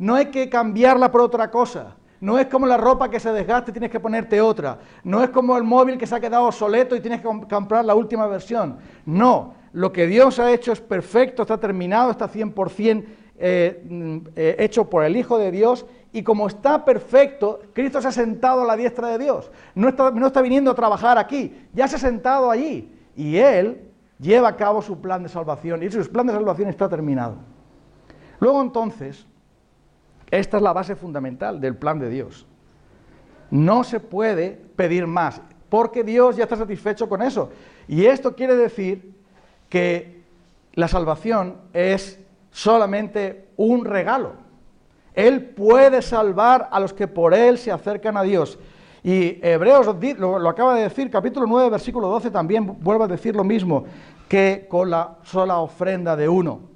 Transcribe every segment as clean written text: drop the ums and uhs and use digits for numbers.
No hay que cambiarla por otra cosa. No es como la ropa que se desgasta y tienes que ponerte otra. No es como el móvil que se ha quedado obsoleto y tienes que comprar la última versión. No, lo que Dios ha hecho es perfecto, está terminado, está 100% hecho por el Hijo de Dios, y como está perfecto, Cristo se ha sentado a la diestra de Dios. No está viniendo a trabajar aquí, ya se ha sentado allí, y Él lleva a cabo su plan de salvación, y su plan de salvación está terminado. Luego entonces, esta es la base fundamental del plan de Dios. No se puede pedir más, porque Dios ya está satisfecho con eso. Y esto quiere decir que la salvación es solamente un regalo. Él puede salvar a los que por Él se acercan a Dios. Y Hebreos lo acaba de decir, capítulo 9, versículo 12, también vuelve a decir lo mismo, que con la sola ofrenda de uno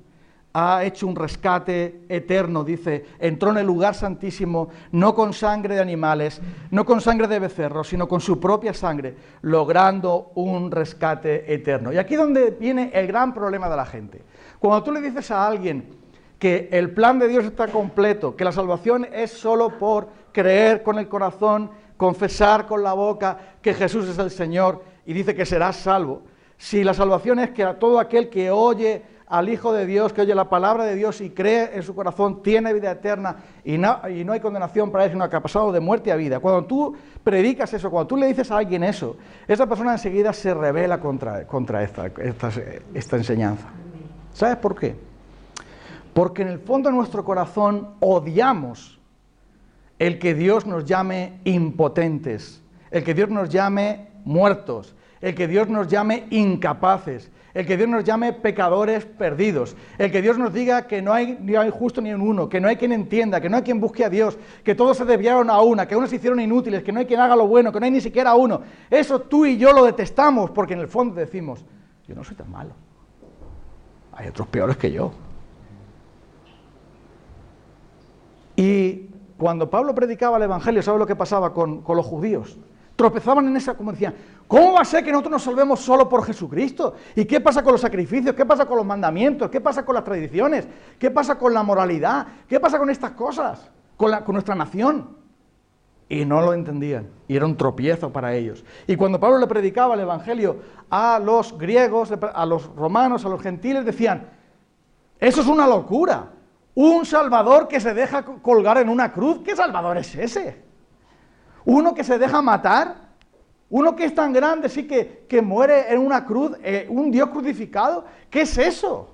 ha hecho un rescate eterno, dice, entró en el lugar santísimo, no con sangre de animales, no con sangre de becerros, sino con su propia sangre, logrando un rescate eterno. Y aquí es donde viene el gran problema de la gente. Cuando tú le dices a alguien que el plan de Dios está completo, que la salvación es solo por creer con el corazón, confesar con la boca que Jesús es el Señor y dice que serás salvo, si la salvación es que a todo aquel que oye al Hijo de Dios, que oye la palabra de Dios y cree en su corazón, tiene vida eterna y no hay condenación para él, sino que ha pasado de muerte a vida. Cuando tú predicas eso, cuando tú le dices a alguien eso, esa persona enseguida se rebela contra esta enseñanza. ¿Sabes por qué? Porque en el fondo de nuestro corazón odiamos el que Dios nos llame impotentes, el que Dios nos llame muertos, el que Dios nos llame incapaces, el que Dios nos llame pecadores perdidos, el que Dios nos diga que no hay justo ni uno, que no hay quien entienda, que no hay quien busque a Dios, que todos se desviaron a una, que unos se hicieron inútiles, que no hay quien haga lo bueno, que no hay ni siquiera uno. Eso tú y yo lo detestamos porque en el fondo decimos, yo no soy tan malo, hay otros peores que yo. Y cuando Pablo predicaba el Evangelio, ¿sabes lo que pasaba con los judíos? Tropezaban en esa, como decían, ¿cómo va a ser que nosotros nos salvemos solo por Jesucristo? ¿Y qué pasa con los sacrificios? ¿Qué pasa con los mandamientos? ¿Qué pasa con las tradiciones? ¿Qué pasa con la moralidad? ¿Qué pasa con estas cosas? Con nuestra nación. Y no lo entendían, y era un tropiezo para ellos. Y cuando Pablo le predicaba el Evangelio a los griegos, a los romanos, a los gentiles, decían, eso es una locura. Un Salvador que se deja colgar en una cruz, ¿qué Salvador es ese? Uno que se deja matar, uno que es tan grande, sí, que muere en una cruz, un Dios crucificado, ¿qué es eso?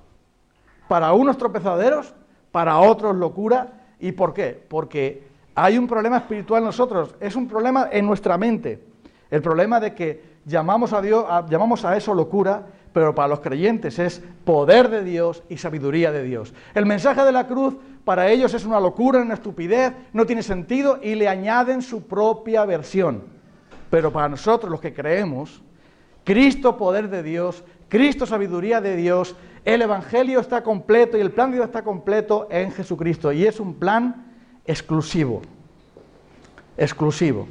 Para unos tropezaderos, para otros locura. ¿Y por qué? Porque hay un problema espiritual en nosotros, es un problema en nuestra mente, el problema de que llamamos a eso locura, pero para los creyentes es poder de Dios y sabiduría de Dios. El mensaje de la cruz para ellos es una locura, una estupidez, no tiene sentido y le añaden su propia versión. Pero para nosotros, los que creemos, Cristo poder de Dios, Cristo sabiduría de Dios, el Evangelio está completo y el plan de Dios está completo en Jesucristo. Y es un plan exclusivo. Exclusivo.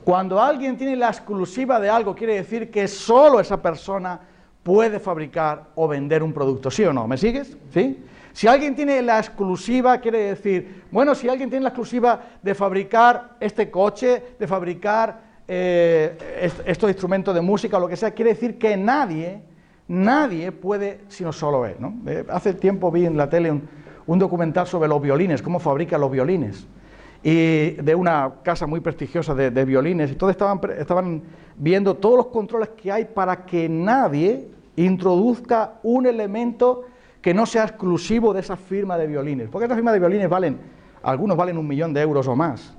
Cuando alguien tiene la exclusiva de algo, quiere decir que solo esa persona puede fabricar o vender un producto, ¿sí o no? ¿Me sigues? ¿Sí? Si alguien tiene la exclusiva, quiere decir, bueno, si alguien tiene la exclusiva de fabricar este coche, de fabricar estos instrumentos de música o lo que sea, quiere decir que nadie puede, sino solo él, ¿no? Hace tiempo vi en la tele un documental sobre los violines, cómo fabrican los violines, y de una casa muy prestigiosa de violines, y todos estaban viendo todos los controles que hay para que nadie introduzca un elemento que no sea exclusivo de esa firma de violines, porque esas firmas de violines algunos valen 1 millón de euros o más,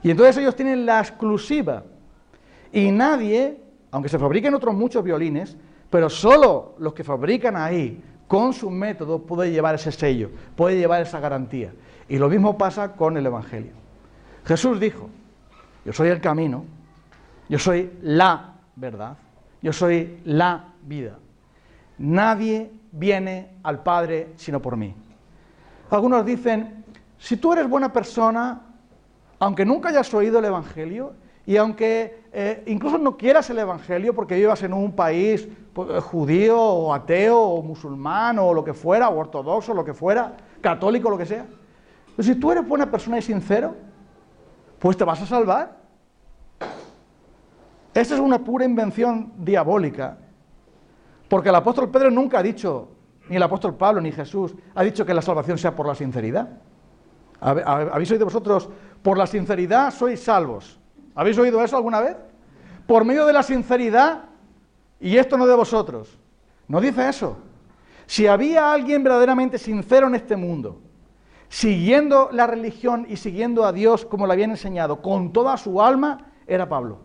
y entonces ellos tienen la exclusiva, y nadie, aunque se fabriquen otros muchos violines, pero solo los que fabrican ahí, con sus métodos, puede llevar ese sello, puede llevar esa garantía. Y lo mismo pasa con el Evangelio. Jesús dijo, yo soy el camino, yo soy la verdad, yo soy la vida. Nadie viene al Padre sino por mí. Algunos dicen, si tú eres buena persona, aunque nunca hayas oído el Evangelio, y aunque incluso no quieras el Evangelio porque vivas en un país judío o ateo o musulmán o lo que fuera, o ortodoxo, lo que fuera, católico, lo que sea, Pero si tú eres buena persona y sincero, pues te vas a salvar. Esa es una pura invención diabólica, porque el apóstol Pedro nunca ha dicho, ni el apóstol Pablo, ni Jesús, ha dicho que la salvación sea por la sinceridad. ¿Habéis oído vosotros, por la sinceridad sois salvos? ¿Habéis oído eso alguna vez? Por medio de la sinceridad, y esto no de vosotros. No dice eso. Si había alguien verdaderamente sincero en este mundo, siguiendo la religión y siguiendo a Dios como le habían enseñado, con toda su alma, era Pablo.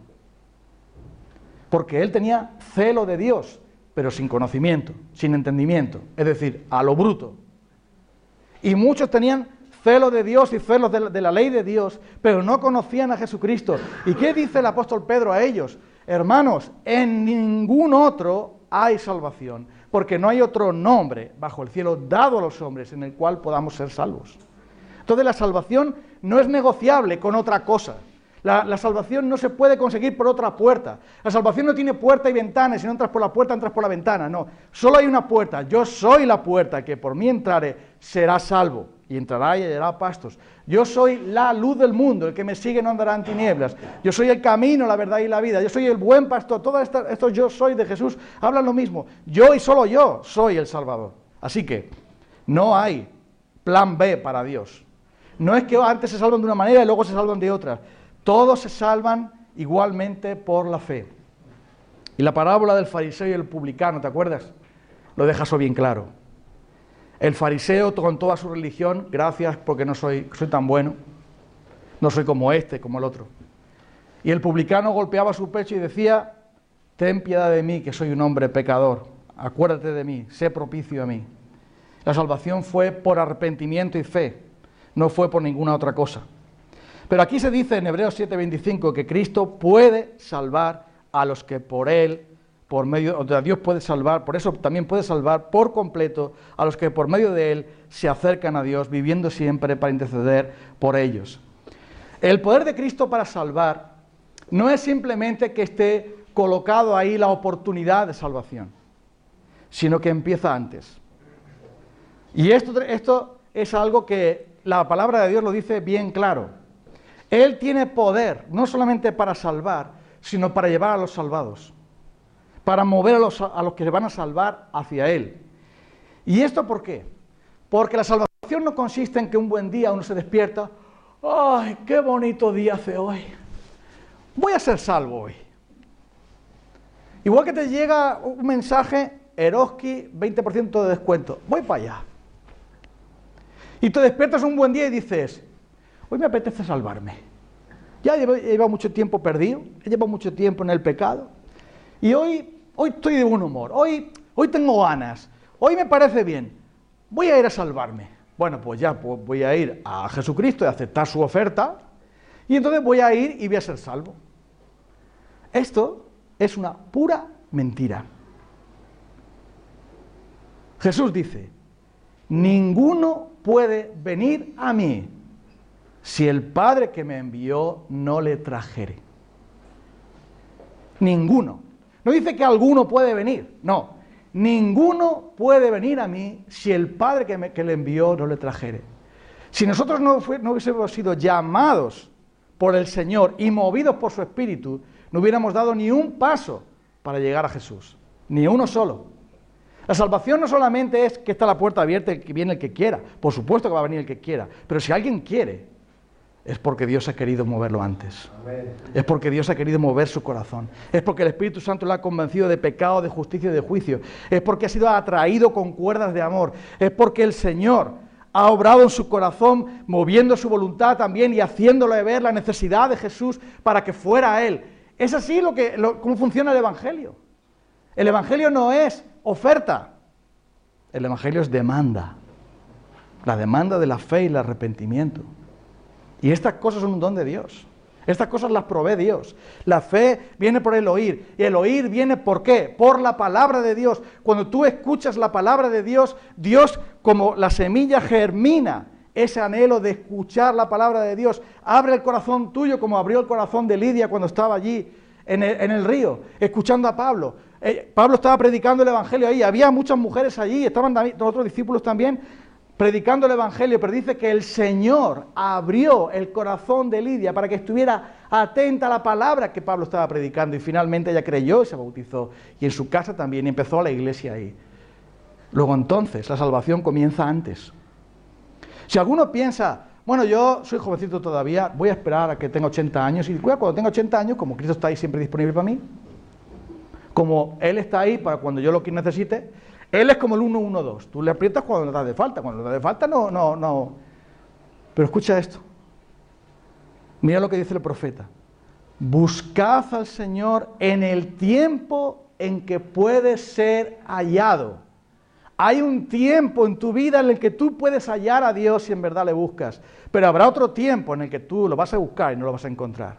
Porque él tenía celo de Dios, pero sin conocimiento, sin entendimiento, es decir, a lo bruto. Y muchos tenían celo de Dios y celos de la ley de Dios, pero no conocían a Jesucristo. ¿Y qué dice el apóstol Pedro a ellos? Hermanos, en ningún otro hay salvación, porque no hay otro nombre bajo el cielo dado a los hombres en el cual podamos ser salvos. Entonces la salvación no es negociable con otra cosa. La salvación no se puede conseguir por otra puerta. La salvación no tiene puerta y ventana, y si no entras por la puerta, entras por la ventana. No, solo hay una puerta. Yo soy la puerta, que por mí entrare será salvo, y entrará y hallará pastos. Yo soy la luz del mundo, el que me sigue no andará en tinieblas. Yo soy el camino, la verdad y la vida. Yo soy el buen pastor. Todo esto yo soy de Jesús hablan lo mismo. Yo y solo yo soy el Salvador. Así que no hay plan B para Dios. No es que antes se salvan de una manera y luego se salvan de otra. Todos se salvan igualmente por la fe. Y la parábola del fariseo y el publicano, ¿te acuerdas? Lo deja eso bien claro. El fariseo con toda su religión, gracias porque no soy tan bueno, no soy como este, como el otro. Y el publicano golpeaba su pecho y decía, ten piedad de mí, que soy un hombre pecador, acuérdate de mí, sé propicio a mí. La salvación fue por arrepentimiento y fe, no fue por ninguna otra cosa. Pero aquí se dice en Hebreos 7:25 que Cristo puede salvar a los que por Él, por medio de Dios puede salvar, por eso también puede salvar por completo a los que por medio de Él se acercan a Dios, viviendo siempre para interceder por ellos. El poder de Cristo para salvar no es simplemente que esté colocado ahí la oportunidad de salvación, sino que empieza antes. Y esto es algo que la palabra de Dios lo dice bien claro. Él tiene poder, no solamente para salvar, sino para llevar a los salvados, para mover a los que se van a salvar hacia Él. ¿Y esto por qué? Porque la salvación no consiste en que un buen día uno se despierta, ¡ay, qué bonito día hace hoy! Voy a ser salvo hoy. Igual que te llega un mensaje, Eroski, 20% de descuento, voy para allá. Y te despiertas un buen día y dices, hoy me apetece salvarme. Ya llevo mucho tiempo perdido, llevo mucho tiempo en el pecado, y hoy estoy de buen humor, hoy tengo ganas, hoy me parece bien, voy a ir a salvarme. Bueno, pues voy a ir a Jesucristo y aceptar su oferta, y entonces voy a ir y voy a ser salvo. Esto es una pura mentira. Jesús dice, ninguno puede venir a mí si el Padre que me envió no le trajere. Ninguno. No dice que alguno puede venir, no. Ninguno puede venir a mí si el Padre que le envió no le trajere. Si nosotros no hubiésemos sido llamados por el Señor y movidos por su Espíritu, no hubiéramos dado ni un paso para llegar a Jesús, ni uno solo. La salvación no solamente es que está la puerta abierta y que viene el que quiera, por supuesto que va a venir el que quiera, pero si alguien quiere, es porque Dios ha querido moverlo antes. Amén. Es porque Dios ha querido mover su corazón. Es porque el Espíritu Santo lo ha convencido de pecado, de justicia y de juicio. Es porque ha sido atraído con cuerdas de amor. Es porque el Señor ha obrado en su corazón, moviendo su voluntad también y haciéndole ver la necesidad de Jesús para que fuera a Él. Es así cómo funciona el Evangelio. El Evangelio no es oferta. El Evangelio es demanda. La demanda de la fe y el arrepentimiento. Y estas cosas son un don de Dios. Estas cosas las provee Dios. La fe viene por el oír. Y el oír viene ¿por qué? Por la palabra de Dios. Cuando tú escuchas la palabra de Dios, Dios como la semilla germina ese anhelo de escuchar la palabra de Dios. Abre el corazón tuyo como abrió el corazón de Lidia cuando estaba allí en el río, escuchando a Pablo. Pablo estaba predicando el Evangelio ahí. Había muchas mujeres allí, estaban otros discípulos también. predicando el Evangelio, pero dice que el Señor abrió el corazón de Lidia para que estuviera atenta a la palabra que Pablo estaba predicando, y finalmente ella creyó y se bautizó, y en su casa también, y empezó la iglesia ahí. Luego entonces, la salvación comienza antes. Si alguno piensa, bueno, yo soy jovencito todavía, voy a esperar a que tenga 80 años, y cuando tenga 80 años, como Cristo está ahí siempre disponible para mí, como Él está ahí para cuando yo lo necesite, Él es como el 112, tú le aprietas cuando te hace falta, cuando te hace falta no. Pero escucha esto, mira lo que dice el profeta: buscad al Señor en el tiempo en que puede ser hallado. Hay un tiempo en tu vida en el que tú puedes hallar a Dios si en verdad le buscas, pero habrá otro tiempo en el que tú lo vas a buscar y no lo vas a encontrar.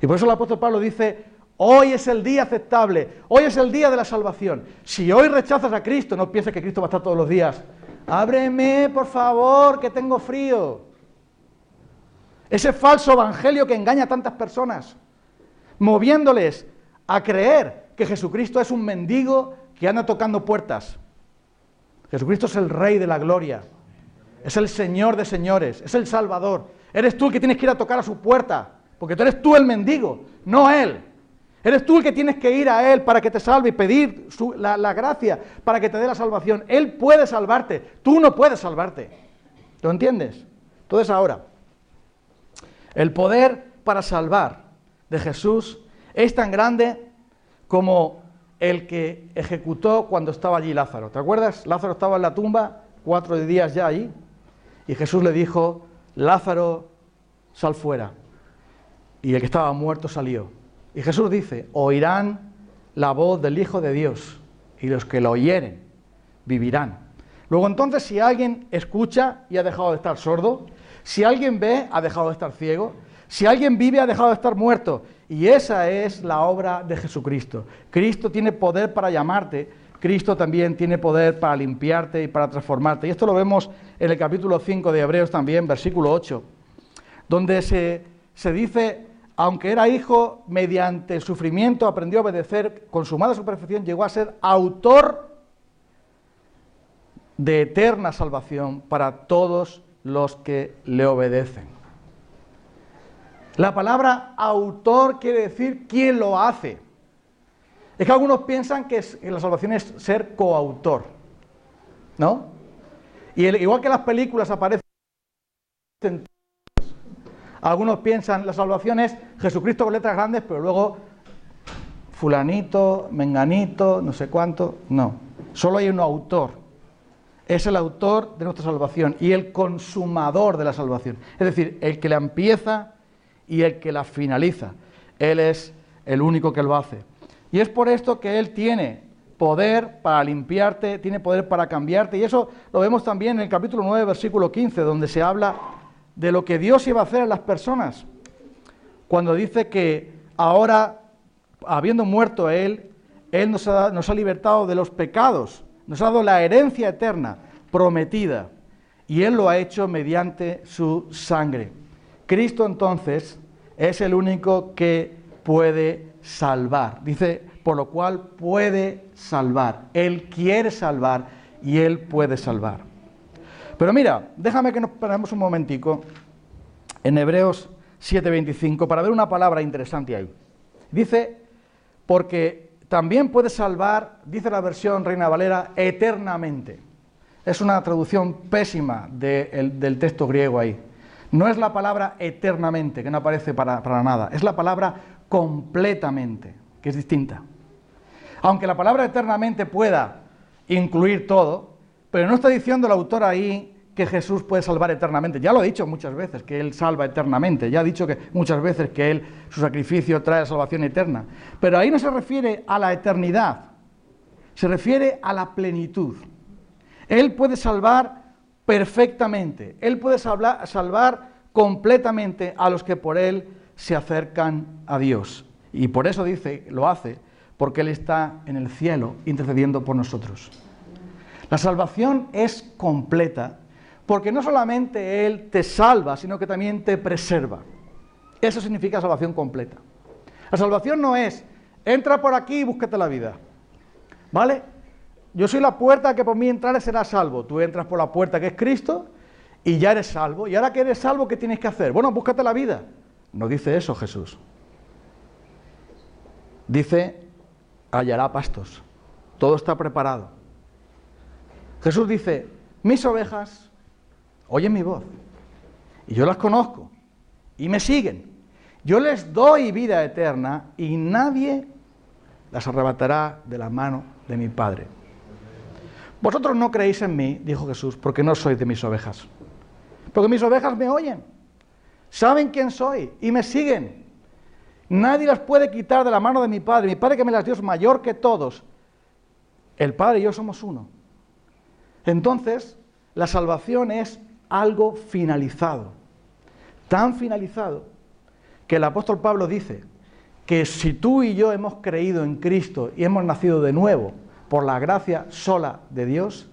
Y por eso el apóstol Pablo dice: hoy es el día aceptable, hoy es el día de la salvación. Si hoy rechazas a Cristo, no pienses que Cristo va a estar todos los días: ábreme, por favor, que tengo frío. Ese falso evangelio que engaña a tantas personas, moviéndoles a creer que Jesucristo es un mendigo que anda tocando puertas. Jesucristo es el Rey de la gloria, es el Señor de señores, es el Salvador. Eres tú el que tienes que ir a tocar a su puerta, porque tú eres tú el mendigo, no Él. Eres tú el que tienes que ir a Él para que te salve y pedir la gracia para que te dé la salvación. Él puede salvarte, tú no puedes salvarte. ¿Lo entiendes? Entonces ahora, el poder para salvar de Jesús es tan grande como el que ejecutó cuando estaba allí Lázaro. ¿Te acuerdas? Lázaro estaba en la tumba, 4 días ya allí, y Jesús le dijo: Lázaro, sal fuera. Y el que estaba muerto salió. Y Jesús dice: oirán la voz del Hijo de Dios, y los que lo oyeren vivirán. Luego entonces, si alguien escucha y ha dejado de estar sordo, si alguien ve, ha dejado de estar ciego, si alguien vive, ha dejado de estar muerto. Y esa es la obra de Jesucristo. Cristo tiene poder para llamarte, Cristo también tiene poder para limpiarte y para transformarte. Y esto lo vemos en el capítulo 5 de Hebreos también, versículo 8, donde se dice: aunque era hijo, mediante el sufrimiento aprendió a obedecer, consumada su perfección, llegó a ser autor de eterna salvación para todos los que le obedecen. La palabra autor quiere decir quien lo hace. Es que algunos piensan que la salvación es ser coautor, ¿no? Y igual que las películas aparecen, algunos piensan la salvación es Jesucristo con letras grandes, pero luego fulanito, menganito, no sé cuánto. No, solo hay un autor. Es el autor de nuestra salvación y el consumador de la salvación. Es decir, el que la empieza y el que la finaliza. Él es el único que lo hace. Y es por esto que Él tiene poder para limpiarte, tiene poder para cambiarte. Y eso lo vemos también en el capítulo 9, versículo 15, donde se habla de lo que Dios iba a hacer en las personas. Cuando dice que ahora, habiendo muerto Él nos ha libertado de los pecados, nos ha dado la herencia eterna prometida, y Él lo ha hecho mediante su sangre. Cristo entonces es el único que puede salvar. Dice, por lo cual puede salvar. Él quiere salvar y Él puede salvar. Pero mira, déjame que nos paremos un momentico en Hebreos 7:25 para ver una palabra interesante ahí. Dice, porque también puede salvar, dice la versión Reina Valera, eternamente. Es una traducción pésima del texto griego ahí. No es la palabra eternamente, que no aparece para nada, es la palabra completamente, que es distinta. Aunque la palabra eternamente pueda incluir todo, pero no está diciendo el autor ahí que Jesús puede salvar eternamente. Ya lo ha dicho muchas veces, que Él salva eternamente. Ya ha dicho que muchas veces que su sacrificio trae la salvación eterna. Pero ahí no se refiere a la eternidad, se refiere a la plenitud. Él puede salvar perfectamente. Él puede salvar completamente a los que por Él se acercan a Dios. Y por eso dice, lo hace, porque Él está en el cielo intercediendo por nosotros. La salvación es completa, porque no solamente Él te salva, sino que también te preserva. Eso significa salvación completa. La salvación no es, entra por aquí y búscate la vida, ¿vale? yo soy la puerta que por mí entrare será salvo. Tú entras por la puerta que es Cristo y ya eres salvo. Y ahora que eres salvo, ¿qué tienes que hacer? Bueno, búscate la vida. No dice eso Jesús. Dice, hallará pastos. Todo está preparado. Jesús dice, mis ovejas oyen mi voz y yo las conozco y me siguen. Yo les doy vida eterna y nadie las arrebatará de la mano de mi Padre. Vosotros no creéis en mí, dijo Jesús, porque no sois de mis ovejas. Porque mis ovejas me oyen, saben quién soy y me siguen. Nadie las puede quitar de la mano de mi Padre. Mi Padre que me las dio es mayor que todos. El Padre y yo somos uno. Entonces, la salvación es algo finalizado. Tan finalizado que el apóstol Pablo dice que si tú y yo hemos creído en Cristo y hemos nacido de nuevo por la gracia sola de Dios,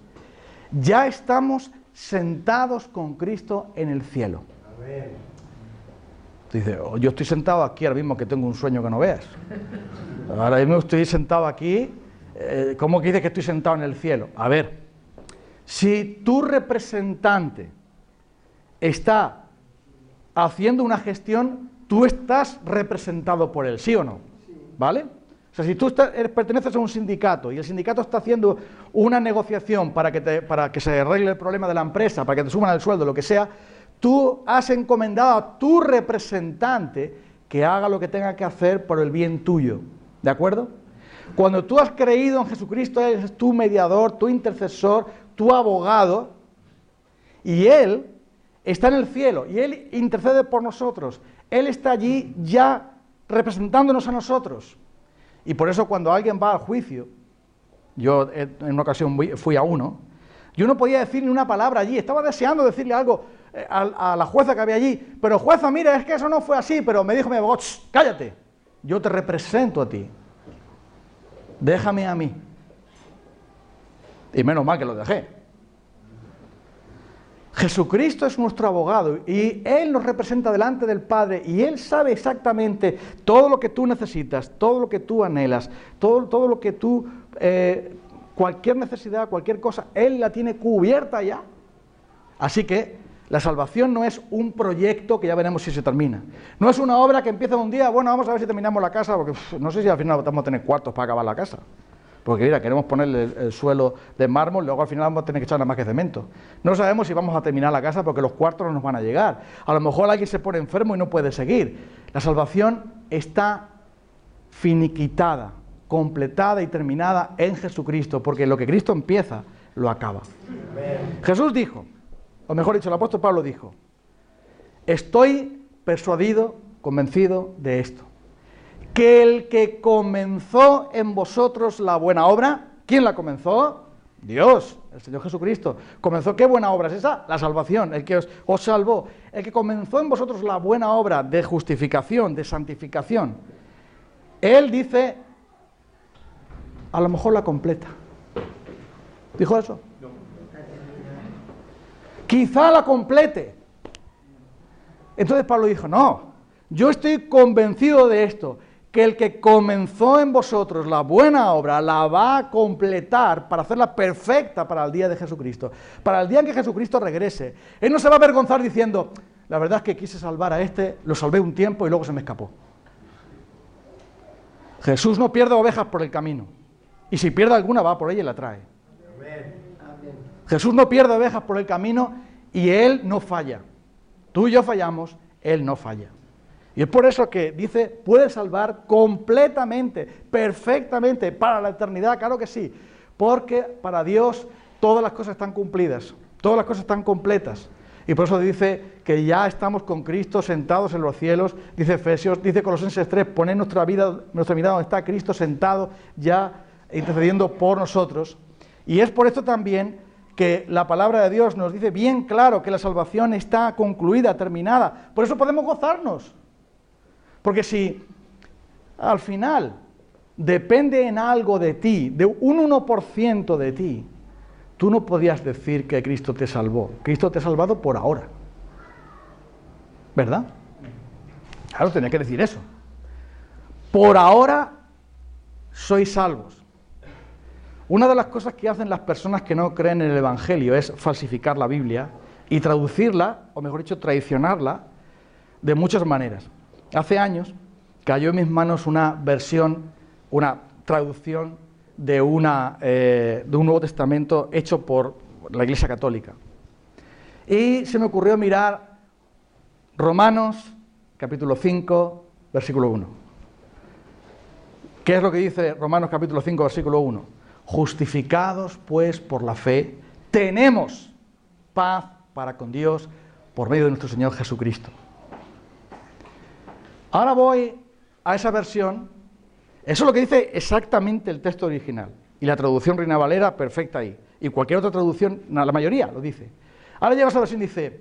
ya estamos sentados con Cristo en el cielo. Amén. Dice, oh, yo estoy sentado aquí ahora mismo que tengo un sueño que no veas. Ahora mismo estoy sentado aquí, ¿cómo que dice que estoy sentado en el cielo? A ver, si tu representante está haciendo una gestión, tú estás representado por él, ¿sí o no? ¿Vale? O sea, si tú perteneces a un sindicato y el sindicato está haciendo una negociación para que se arregle el problema de la empresa, para que te suban el sueldo, lo que sea, tú has encomendado a tu representante que haga lo que tenga que hacer por el bien tuyo, ¿de acuerdo? Cuando tú has creído en Jesucristo, Él es tu mediador, tu intercesor, tu abogado, y Él está en el cielo, y Él intercede por nosotros. Él está allí ya representándonos a nosotros. Y por eso cuando alguien va al juicio, yo en una ocasión fui a uno, yo no podía decir ni una palabra allí, estaba deseando decirle algo a la jueza que había allí, pero jueza, mira, es que eso no fue así, pero me dijo mi abogado, cállate, yo te represento a ti, déjame a mí. Y menos mal que lo dejé. Jesucristo es nuestro abogado y Él nos representa delante del Padre y Él sabe exactamente todo lo que tú necesitas, todo lo que tú anhelas, todo lo que tú, cualquier necesidad, cualquier cosa, Él la tiene cubierta ya. Así que la salvación no es un proyecto que ya veremos si se termina. No es una obra que empieza un día, bueno, vamos a ver si terminamos la casa, porque no sé si al final vamos a tener cuartos para acabar la casa. Porque mira, queremos ponerle el suelo de mármol, luego al final vamos a tener que echar nada más que cemento. No sabemos si vamos a terminar la casa porque los cuartos no nos van a llegar. A lo mejor alguien se pone enfermo y no puede seguir. La salvación está finiquitada, completada y terminada en Jesucristo, porque lo que Cristo empieza, lo acaba. Amén. Jesús dijo, o mejor dicho, el apóstol Pablo dijo, estoy persuadido, convencido de esto, que el que comenzó en vosotros la buena obra, ¿quién la comenzó? Dios, el Señor Jesucristo. ¿Comenzó qué buena obra es esa? La salvación, el que os salvó. El que comenzó en vosotros la buena obra de justificación, de santificación. Él dice, a lo mejor la completa. ¿Dijo eso? No. Quizá la complete. Entonces Pablo dijo, no, yo estoy convencido de esto, que el que comenzó en vosotros la buena obra la va a completar para hacerla perfecta para el día de Jesucristo, para el día en que Jesucristo regrese. Él no se va a avergonzar diciendo, la verdad es que quise salvar a este, lo salvé un tiempo y luego se me escapó. Jesús no pierde ovejas por el camino, y si pierde alguna va por ella y la trae. Amén. Jesús no pierde ovejas por el camino y Él no falla. Tú y yo fallamos, Él no falla. Y es por eso que dice, puede salvar completamente, perfectamente, para la eternidad, claro que sí, porque para Dios todas las cosas están cumplidas, todas las cosas están completas. Y por eso dice que ya estamos con Cristo sentados en los cielos, dice Efesios, dice Colosenses 3, poner nuestra mirada donde está Cristo sentado ya intercediendo por nosotros. Y es por esto también que la palabra de Dios nos dice bien claro que la salvación está concluida, terminada. Por eso podemos gozarnos. Porque si al final depende en algo de ti, de un 1% de ti, tú no podías decir que Cristo te salvó. Cristo te ha salvado por ahora. ¿Verdad? Claro, tenía que decir eso. Por ahora sois salvos. Una de las cosas que hacen las personas que no creen en el Evangelio es falsificar la Biblia y traducirla, o mejor dicho, traicionarla, de muchas maneras. Hace años cayó en mis manos una versión, una traducción de un Nuevo Testamento hecho por la Iglesia Católica. Y se me ocurrió mirar Romanos, capítulo 5, versículo 1. ¿Qué es lo que dice Romanos, capítulo 5, versículo 1? Justificados, pues, por la fe, tenemos paz para con Dios por medio de nuestro Señor Jesucristo. Ahora voy a esa versión. Eso es lo que dice exactamente el texto original. Y la traducción Reina Valera, perfecta ahí. Y cualquier otra traducción, la mayoría lo dice. Ahora llega esa versión y dice,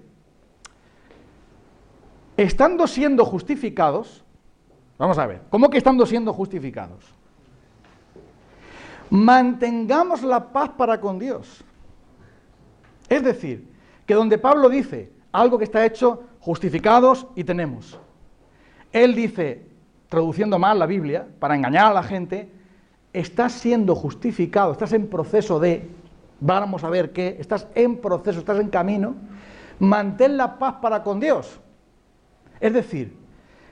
estando siendo justificados, vamos a ver, ¿cómo que estando siendo justificados? Mantengamos la paz para con Dios. Es decir, que donde Pablo dice algo que está hecho, justificados y tenemos. Él dice, traduciendo mal la Biblia, para engañar a la gente, estás siendo justificado, estás en proceso de, vamos a ver qué, estás en proceso, estás en camino, mantén la paz para con Dios. Es decir,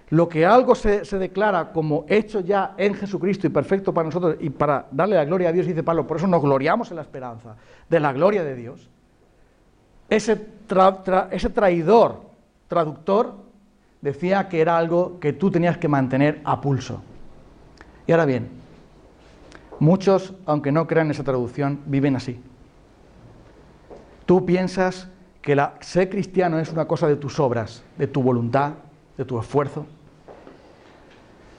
lo que algo se declara como hecho ya en Jesucristo y perfecto para nosotros y para darle la gloria a Dios, dice Pablo, por eso nos gloriamos en la esperanza de la gloria de Dios. Ese traidor, traductor, decía que era algo que tú tenías que mantener a pulso. Y ahora bien, muchos, aunque no crean esa traducción, viven así. Tú piensas que ser cristiano es una cosa de tus obras, de tu voluntad, de tu esfuerzo,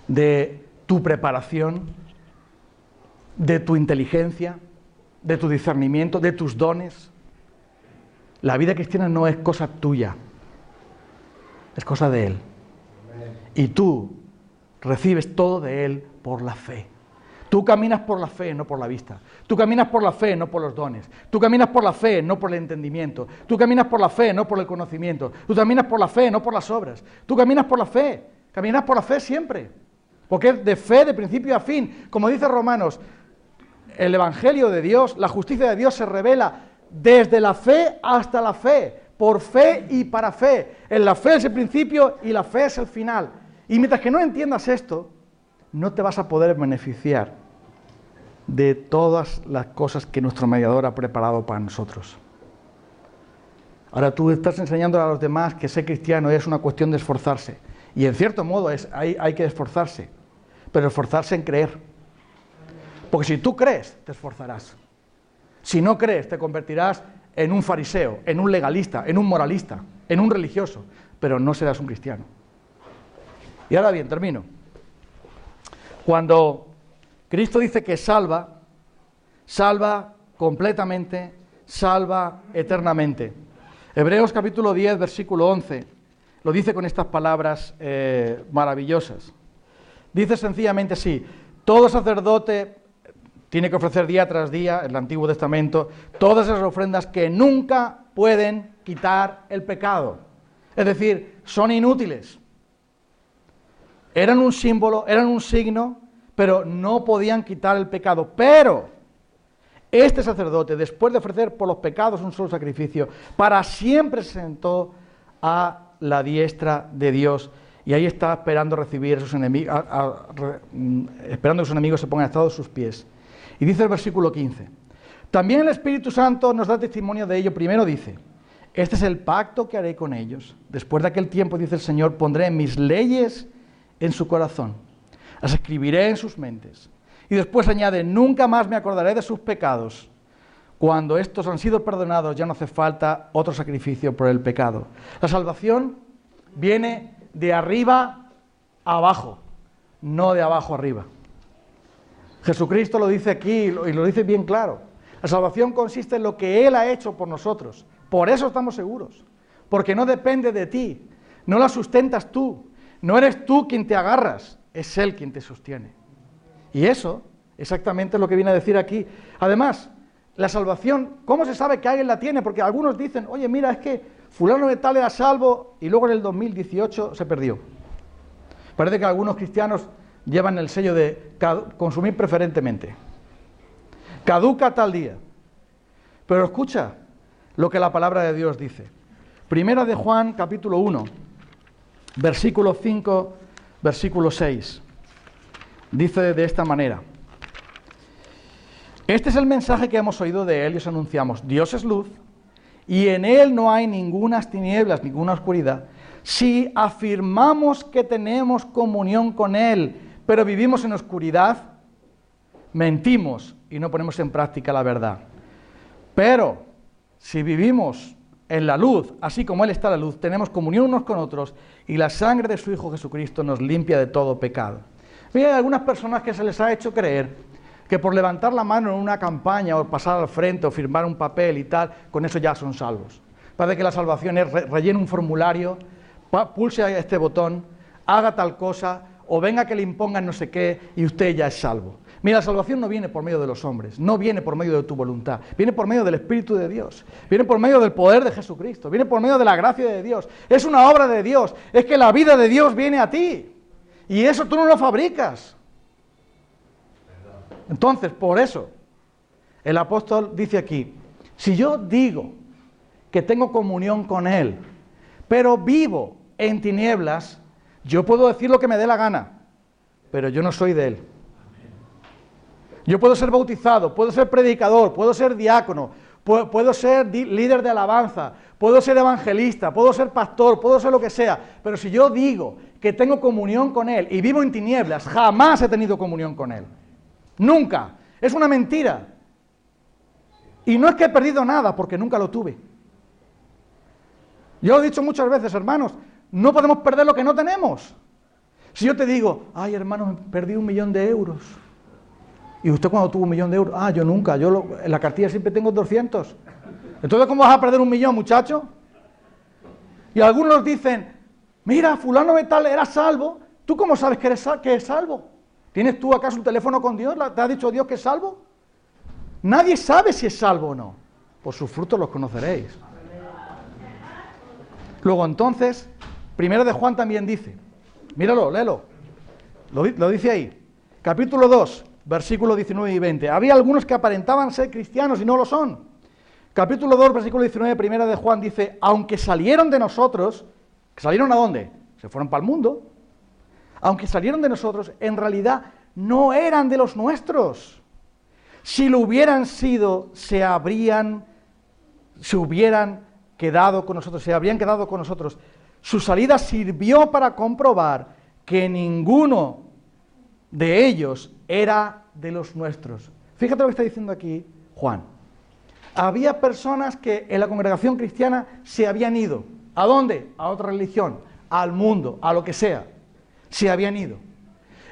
de tu preparación, de tu inteligencia, de tu discernimiento, de tus dones. La vida cristiana no es cosa tuya, es cosa de Él. Y tú recibes todo de Él por la fe. Tú caminas por la fe, no por la vista. Tú caminas por la fe, no por los dones. Tú caminas por la fe, no por el entendimiento. Tú caminas por la fe, no por el conocimiento. Tú caminas por la fe, no por las obras. Tú caminas por la fe. Caminas por la fe siempre. Porque es de fe de principio a fin. Como dice Romanos, el Evangelio de Dios, la justicia de Dios se revela desde la fe hasta la fe. Por fe y para fe. En la fe es el principio y la fe es el final. Y mientras que no entiendas esto, no te vas a poder beneficiar de todas las cosas que nuestro mediador ha preparado para nosotros. Ahora tú estás enseñando a los demás que ser cristiano es una cuestión de esforzarse. Y en cierto modo hay que esforzarse. Pero esforzarse en creer. Porque si tú crees, te esforzarás. Si no crees, te convertirás en un fariseo, en un legalista, en un moralista, en un religioso. Pero no serás un cristiano. Y ahora bien, termino. Cuando Cristo dice que salva, salva completamente, salva eternamente. Hebreos capítulo 10, versículo 11, lo dice con estas palabras maravillosas. Dice sencillamente así, todo sacerdote tiene que ofrecer día tras día, en el Antiguo Testamento, todas esas ofrendas que nunca pueden quitar el pecado. Es decir, son inútiles. Eran un símbolo, eran un signo, pero no podían quitar el pecado. Pero este sacerdote, después de ofrecer por los pecados un solo sacrificio, para siempre se sentó a la diestra de Dios. Y ahí está esperando recibir a sus enemigos, esperando que sus enemigos se pongan a estado de sus pies. Y dice el versículo 15, también el Espíritu Santo nos da testimonio de ello. Primero dice, este es el pacto que haré con ellos. Después de aquel tiempo, dice el Señor, pondré mis leyes en su corazón, las escribiré en sus mentes. Y después añade, nunca más me acordaré de sus pecados. Cuando estos han sido perdonados, ya no hace falta otro sacrificio por el pecado. La salvación viene de arriba a abajo, no de abajo arriba. Jesucristo lo dice aquí y lo dice bien claro. La salvación consiste en lo que Él ha hecho por nosotros. Por eso estamos seguros. Porque no depende de ti. No la sustentas tú. No eres tú quien te agarras. Es Él quien te sostiene. Y eso exactamente es lo que viene a decir aquí. Además, la salvación, ¿cómo se sabe que alguien la tiene? Porque algunos dicen, oye, mira, es que fulano de tal era salvo y luego en el 2018 se perdió. Parece que algunos cristianos llevan el sello de consumir preferentemente. Caduca tal día. Pero escucha lo que la palabra de Dios dice. Primera de Juan, capítulo 1, versículo 5, versículo 6. Dice de esta manera: este es el mensaje que hemos oído de Él y os anunciamos. Dios es luz y en Él no hay ningunas tinieblas, ninguna oscuridad. Si afirmamos que tenemos comunión con Él, pero vivimos en oscuridad, mentimos y no ponemos en práctica la verdad. Pero si vivimos en la luz, así como Él está en la luz, tenemos comunión unos con otros y la sangre de su Hijo Jesucristo nos limpia de todo pecado. Mira, hay algunas personas que se les ha hecho creer que por levantar la mano en una campaña o pasar al frente o firmar un papel y tal, con eso ya son salvos. Parece que la salvación es rellene un formulario, pulse a este botón, haga tal cosa o venga que le impongan no sé qué y usted ya es salvo. Mira, la salvación no viene por medio de los hombres, no viene por medio de tu voluntad, viene por medio del Espíritu de Dios, viene por medio del poder de Jesucristo, viene por medio de la gracia de Dios. Es una obra de Dios, es que la vida de Dios viene a ti y eso tú no lo fabricas. Entonces, por eso, el apóstol dice aquí, si yo digo que tengo comunión con Él, pero vivo en tinieblas, yo puedo decir lo que me dé la gana, pero yo no soy de Él. Yo puedo ser bautizado, puedo ser predicador, puedo ser diácono, puedo ser líder de alabanza, puedo ser evangelista, puedo ser pastor, puedo ser lo que sea, pero si yo digo que tengo comunión con Él y vivo en tinieblas, jamás he tenido comunión con Él. Nunca. Es una mentira. Y no es que he perdido nada, porque nunca lo tuve. Yo lo he dicho muchas veces, hermanos, no podemos perder lo que no tenemos. Si yo te digo, ay, hermano, perdí 1 millón de euros. ¿Y usted cuando tuvo 1 millón de euros? Ah, yo nunca, en la cartilla siempre tengo 200. Entonces, ¿cómo vas a perder 1 millón, muchacho? Y algunos dicen, mira, fulano de tal era salvo. ¿Tú cómo sabes que es salvo? ¿Tienes tú acaso un teléfono con Dios? ¿Te ha dicho Dios que es salvo? Nadie sabe si es salvo o no. Por sus frutos los conoceréis. Luego entonces, Primero de Juan también dice, míralo, léelo, lo dice ahí, capítulo 2, versículos 19 y 20. Había algunos que aparentaban ser cristianos y no lo son. Capítulo 2, versículo 19, Primera de Juan dice, aunque salieron de nosotros, ¿salieron a dónde? Se fueron para el mundo. Aunque salieron de nosotros, en realidad no eran de los nuestros. Si lo hubieran sido, se habrían quedado con nosotros, Su salida sirvió para comprobar que ninguno de ellos era de los nuestros. Fíjate lo que está diciendo aquí Juan. Había personas que en la congregación cristiana se habían ido. ¿A dónde? A otra religión, al mundo, a lo que sea. Se habían ido.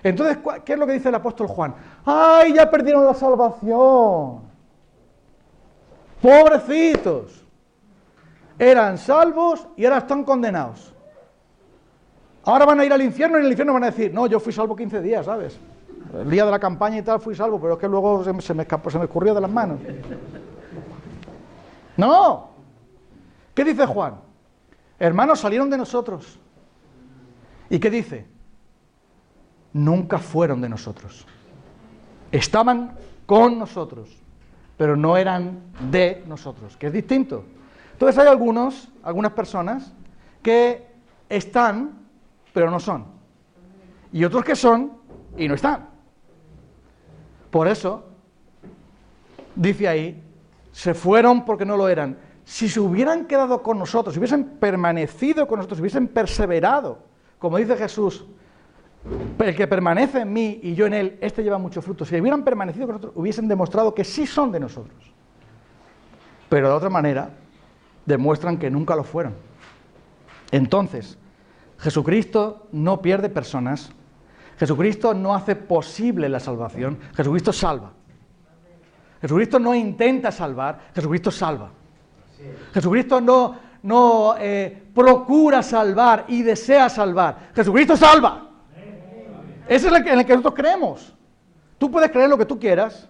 Entonces, ¿qué es lo que dice el apóstol Juan? ¡Ay, ya perdieron la salvación! ¡Pobrecitos! Eran salvos y ahora están condenados. Ahora van a ir al infierno y en el infierno van a decir, no, yo fui salvo 15 días, ¿sabes? El día de la campaña y tal fui salvo, pero es que luego se me escurrió de las manos. ¡No! ¿Qué dice Juan? Hermanos, salieron de nosotros. ¿Y qué dice? Nunca fueron de nosotros. Estaban con nosotros, pero no eran de nosotros, que es distinto. Entonces hay algunas personas que están, pero no son. Y otros que son y no están. Por eso, dice ahí, se fueron porque no lo eran. Si se hubieran quedado con nosotros, si hubiesen permanecido con nosotros, si hubiesen perseverado, como dice Jesús, el que permanece en mí y yo en él, este lleva mucho fruto. Si hubieran permanecido con nosotros, hubiesen demostrado que sí son de nosotros. Pero de otra manera, demuestran que nunca lo fueron. Entonces, Jesucristo no pierde personas. Jesucristo no hace posible la salvación. Jesucristo salva. Jesucristo no intenta salvar. Jesucristo salva. Jesucristo no procura salvar y desea salvar. Jesucristo salva. Ese es en el que nosotros creemos. Tú puedes creer lo que tú quieras,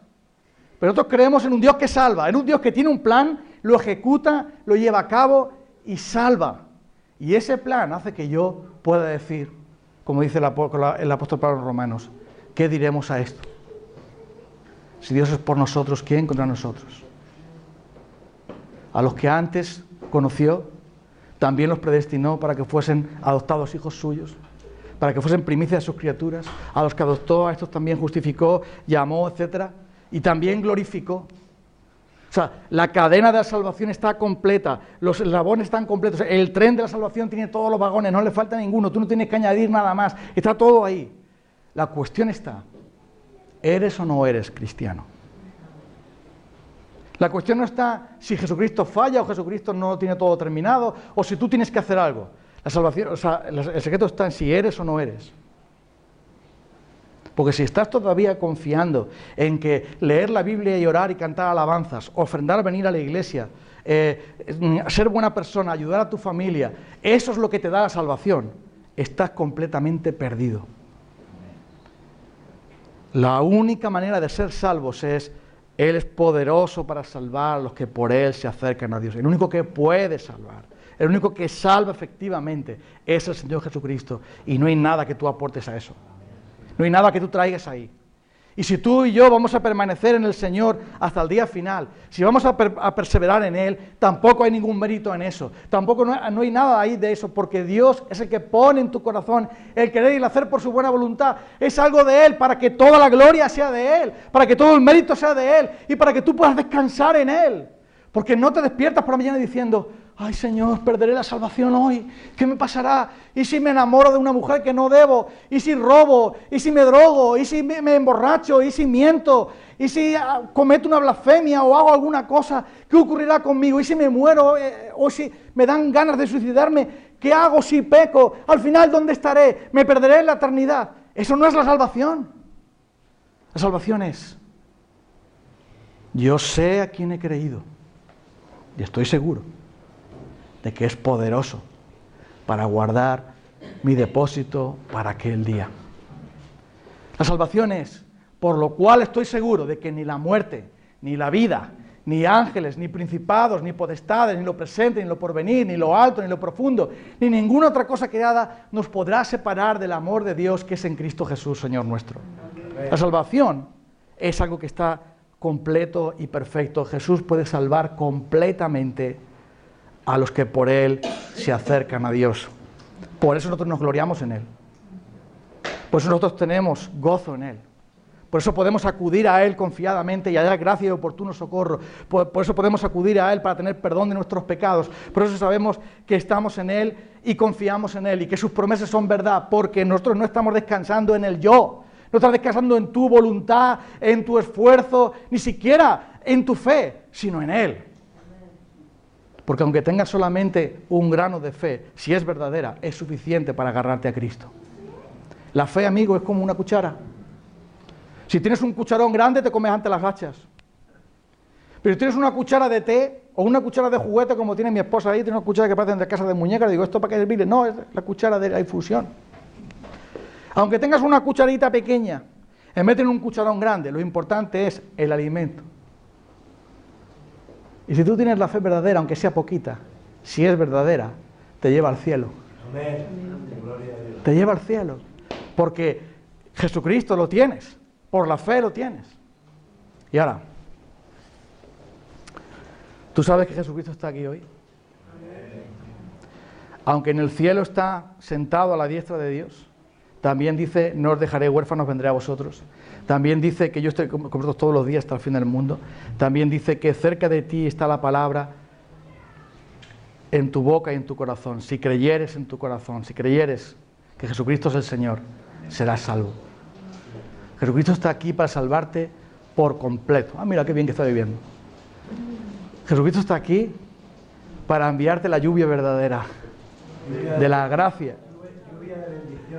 pero nosotros creemos en un Dios que salva, en un Dios que tiene un plan, lo ejecuta, lo lleva a cabo y salva. Y ese plan hace que yo pueda decir, como dice el apóstol Pablo en Romanos, ¿qué diremos a esto? Si Dios es por nosotros, ¿quién contra nosotros? A los que antes conoció, también los predestinó para que fuesen adoptados hijos suyos, para que fuesen primicias de sus criaturas. A los que adoptó, a estos también justificó, llamó, etc. Y también glorificó. O sea, la cadena de la salvación está completa, los eslabones están completos, el tren de la salvación tiene todos los vagones, no le falta ninguno, tú no tienes que añadir nada más, está todo ahí. La cuestión está, ¿eres o no eres cristiano? La cuestión no está si Jesucristo falla o Jesucristo no tiene todo terminado, o si tú tienes que hacer algo. La salvación, o sea, el secreto está en si eres o no eres. Porque si estás todavía confiando en que leer la Biblia y orar y cantar alabanzas, ofrendar, venir a la iglesia, ser buena persona, ayudar a tu familia, eso es lo que te da la salvación, estás completamente perdido. La única manera de ser salvos es: Él es poderoso para salvar a los que por Él se acercan a Dios. El único que puede salvar, el único que salva efectivamente es el Señor Jesucristo. Y no hay nada que tú aportes a eso. No hay nada que tú traigas ahí. Y si tú y yo vamos a permanecer en el Señor hasta el día final, si vamos a perseverar en Él, tampoco hay ningún mérito en eso. Tampoco no hay nada ahí de eso, porque Dios es el que pone en tu corazón el querer y el hacer por su buena voluntad. Es algo de Él, para que toda la gloria sea de Él, para que todo el mérito sea de Él, y para que tú puedas descansar en Él. Porque no te despiertas por la mañana diciendo: ay Señor, perderé la salvación hoy, ¿qué me pasará? ¿Y si me enamoro de una mujer que no debo? ¿Y si robo? ¿Y si me drogo? ¿Y si me emborracho? ¿Y si miento? ¿Y si cometo una blasfemia o hago alguna cosa? ¿Qué ocurrirá conmigo? ¿Y si me muero? ¿O si me dan ganas de suicidarme? ¿Qué hago si peco? Al final, ¿dónde estaré? ¿Me perderé en la eternidad? Eso no es la salvación. La salvación es: yo sé a quién he creído y estoy seguro de que es poderoso para guardar mi depósito para aquel día. La salvación es: por lo cual estoy seguro de que ni la muerte, ni la vida, ni ángeles, ni principados, ni potestades, ni lo presente, ni lo porvenir, ni lo alto, ni lo profundo, ni ninguna otra cosa creada nos podrá separar del amor de Dios que es en Cristo Jesús, Señor nuestro. La salvación es algo que está completo y perfecto. Jesús puede salvar completamente a los que por Él se acercan a Dios. Por eso nosotros nos gloriamos en Él. Por eso nosotros tenemos gozo en Él. Por eso podemos acudir a Él confiadamente y hallar gracia y oportuno socorro. Por eso podemos acudir a Él para tener perdón de nuestros pecados. Por eso sabemos que estamos en Él y confiamos en Él y que sus promesas son verdad, porque nosotros no estamos descansando en el yo. No estás descansando en tu voluntad, en tu esfuerzo, ni siquiera en tu fe, sino en Él. Porque aunque tengas solamente un grano de fe, si es verdadera, es suficiente para agarrarte a Cristo. La fe, amigo, es como una cuchara. Si tienes un cucharón grande, te comes ante las gachas. Pero si tienes una cuchara de té o una cuchara de juguete, como tiene mi esposa ahí, tiene una cuchara que parece de casa de muñeca, le digo: ¿esto para qué servirle? No, es la cuchara de la infusión. Aunque tengas una cucharita pequeña, en vez de un cucharón grande, lo importante es el alimento. Y si tú tienes la fe verdadera, aunque sea poquita, si es verdadera, te lleva al cielo. Amén. Te lleva al cielo. Porque Jesucristo lo tienes, por la fe lo tienes. Y ahora, ¿tú sabes que Jesucristo está aquí hoy? Amén. Aunque en el cielo está sentado a la diestra de Dios, también dice: no os dejaré huérfanos, vendré a vosotros. También dice que yo estoy con vosotros todos los días hasta el fin del mundo. También dice que cerca de ti está la palabra en tu boca y en tu corazón. Si creyeres en tu corazón, si creyeres que Jesucristo es el Señor, serás salvo. Jesucristo está aquí para salvarte por completo. Ah, mira qué bien que está viviendo. Jesucristo está aquí para enviarte la lluvia verdadera de la gracia.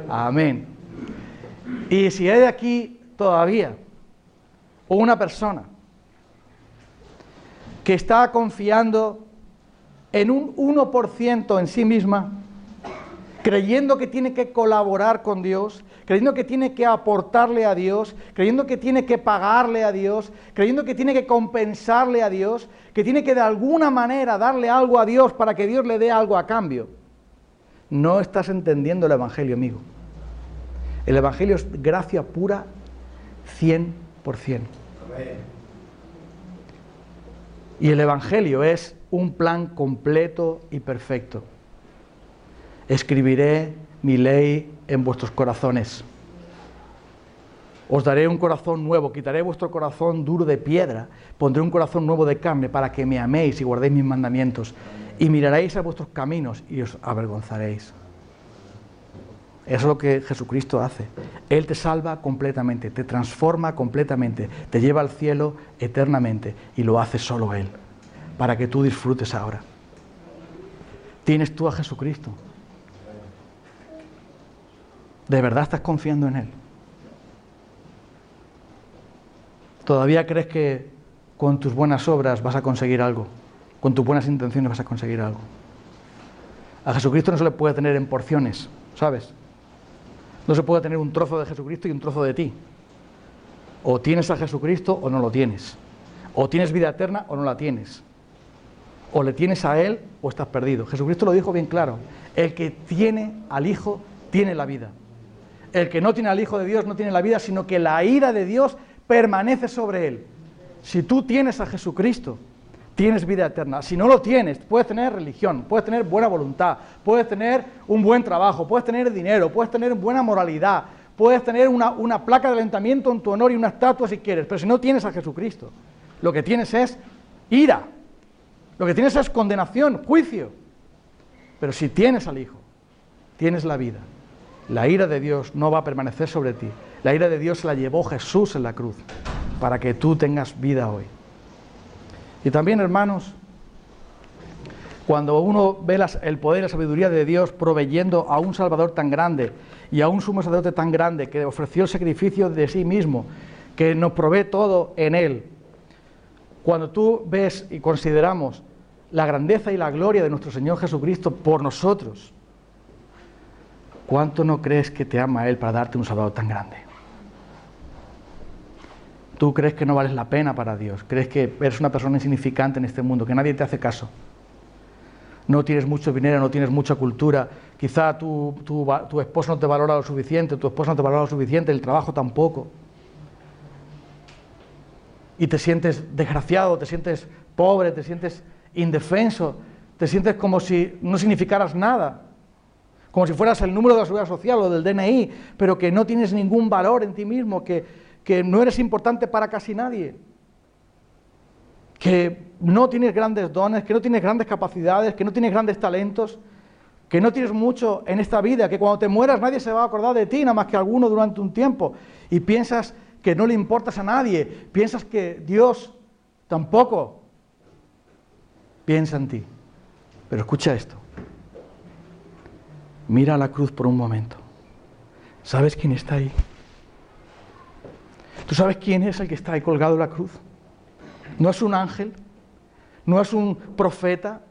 Amén. Y si hay aquí todavía una persona que está confiando en un 1% en sí misma, creyendo que tiene que colaborar con Dios, creyendo que tiene que aportarle a Dios, creyendo que tiene que pagarle a Dios, creyendo que tiene que compensarle a Dios, que tiene que de alguna manera darle algo a Dios para que Dios le dé algo a cambio, no estás entendiendo el Evangelio, amigo. El Evangelio es gracia pura 100%. Y el Evangelio es un plan completo y perfecto. Escribiré mi ley en vuestros corazones. Os daré un corazón nuevo, quitaré vuestro corazón duro de piedra, pondré un corazón nuevo de carne para que me améis y guardéis mis mandamientos, y miraréis a vuestros caminos y os avergonzaréis. Eso es lo que Jesucristo hace. Él te salva completamente, te transforma completamente, te lleva al cielo eternamente, y lo hace solo Él, para que tú disfrutes ahora. ¿Tienes tú a Jesucristo? ¿De verdad estás confiando en Él? ¿Todavía crees que con tus buenas obras vas a conseguir algo? ¿Con tus buenas intenciones vas a conseguir algo? A Jesucristo no se le puede tener en porciones, ¿sabes? No se puede tener un trozo de Jesucristo y un trozo de ti. O tienes a Jesucristo o no lo tienes. O tienes vida eterna o no la tienes. O le tienes a Él o estás perdido. Jesucristo lo dijo bien claro. El que tiene al Hijo tiene la vida. El que no tiene al Hijo de Dios no tiene la vida, sino que la ira de Dios permanece sobre él. Si tú tienes a Jesucristo, tienes vida eterna. Si no lo tienes, puedes tener religión, puedes tener buena voluntad, puedes tener un buen trabajo, puedes tener dinero, puedes tener buena moralidad, puedes tener una placa de alentamiento en tu honor y una estatua si quieres, pero si no tienes a Jesucristo, lo que tienes es ira, lo que tienes es condenación, juicio. Pero si tienes al Hijo, tienes la vida. La ira de Dios no va a permanecer sobre ti. La ira de Dios se la llevó Jesús en la cruz, para que tú tengas vida hoy. Y también, hermanos, cuando uno ve el poder y la sabiduría de Dios proveyendo a un Salvador tan grande y a un sumo sacerdote tan grande que ofreció el sacrificio de sí mismo, que nos provee todo en Él, cuando tú ves y consideramos la grandeza y la gloria de nuestro Señor Jesucristo por nosotros, ¿cuánto no crees que te ama Él para darte un Salvador tan grande? Tú crees que no vales la pena para Dios, crees que eres una persona insignificante en este mundo, que nadie te hace caso. No tienes mucho dinero, no tienes mucha cultura, quizá tu esposo no te valora lo suficiente, tu esposo no te valora lo suficiente, el trabajo tampoco. Y te sientes desgraciado, te sientes pobre, te sientes indefenso, te sientes como si no significaras nada, como si fueras el número de la seguridad social o del DNI, pero que no tienes ningún valor en ti mismo, que no eres importante para casi nadie, que no tienes grandes dones, que no tienes grandes capacidades, que no tienes grandes talentos, que no tienes mucho en esta vida, que cuando te mueras nadie se va a acordar de ti, nada más que alguno durante un tiempo, y piensas que no le importas a nadie, piensas que Dios tampoco piensa en ti. Pero escucha esto. Mira a la cruz por un momento. ¿Sabes quién está ahí? ¿Tú sabes quién es el que está ahí colgado en la cruz? No es un ángel, no es un profeta,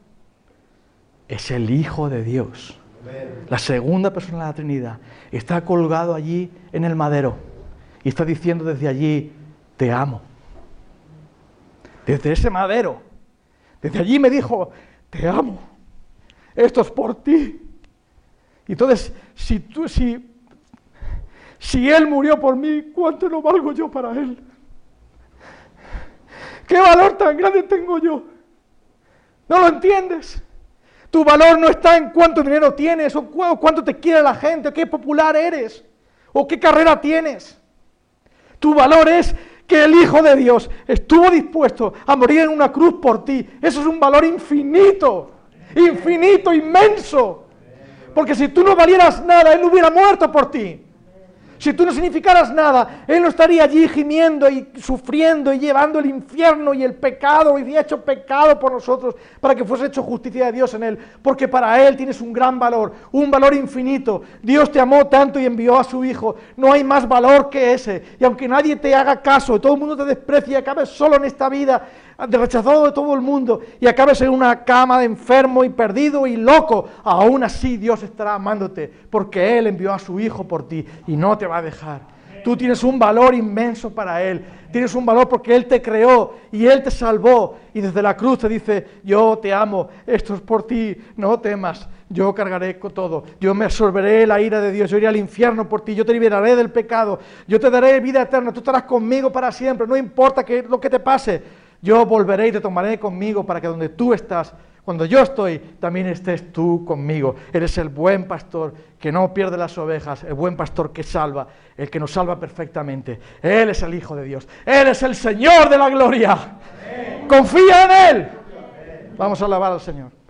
es el Hijo de Dios. La segunda persona de la Trinidad. Está colgado allí en el madero y está diciendo desde allí, te amo. Desde ese madero, desde allí me dijo, te amo. Esto es por ti. Y entonces, si Él murió por mí, ¿cuánto no valgo yo para Él? ¿Qué valor tan grande tengo yo? ¿No lo entiendes? Tu valor no está en cuánto dinero tienes, o cuánto te quiere la gente, o qué popular eres, o qué carrera tienes. Tu valor es que el Hijo de Dios estuvo dispuesto a morir en una cruz por ti. Eso es un valor infinito, infinito, inmenso. Porque si tú no valieras nada, Él no hubiera muerto por ti. Si tú no significaras nada, Él no estaría allí gimiendo y sufriendo y llevando el infierno y el pecado y hecho pecado por nosotros para que fuese hecho justicia de Dios en Él. Porque para Él tienes un gran valor, un valor infinito. Dios te amó tanto y envió a su Hijo. No hay más valor que ese. Y aunque nadie te haga caso, y todo el mundo te desprecie y acabes solo en esta vida, rechazado de todo el mundo, y acabes en una cama de enfermo y perdido y loco, aún así Dios estará amándote, porque Él envió a su Hijo por ti y no te va a dejar. Tú tienes un valor inmenso para Él, tienes un valor porque Él te creó y Él te salvó, y desde la cruz te dice, yo te amo, esto es por ti, no temas, Yo cargaré con todo, yo me absorberé la ira de Dios, yo iré al infierno por ti, yo te liberaré del pecado, yo te daré vida eterna, tú estarás conmigo para siempre, no importa lo que te pase, yo volveré y te tomaré conmigo para que donde tú estás, cuando yo estoy, también estés tú conmigo. Eres el buen pastor que no pierde las ovejas, el buen pastor que salva, el que nos salva perfectamente. Él es el Hijo de Dios, Él es el Señor de la gloria. Confía en Él. Vamos a alabar al Señor.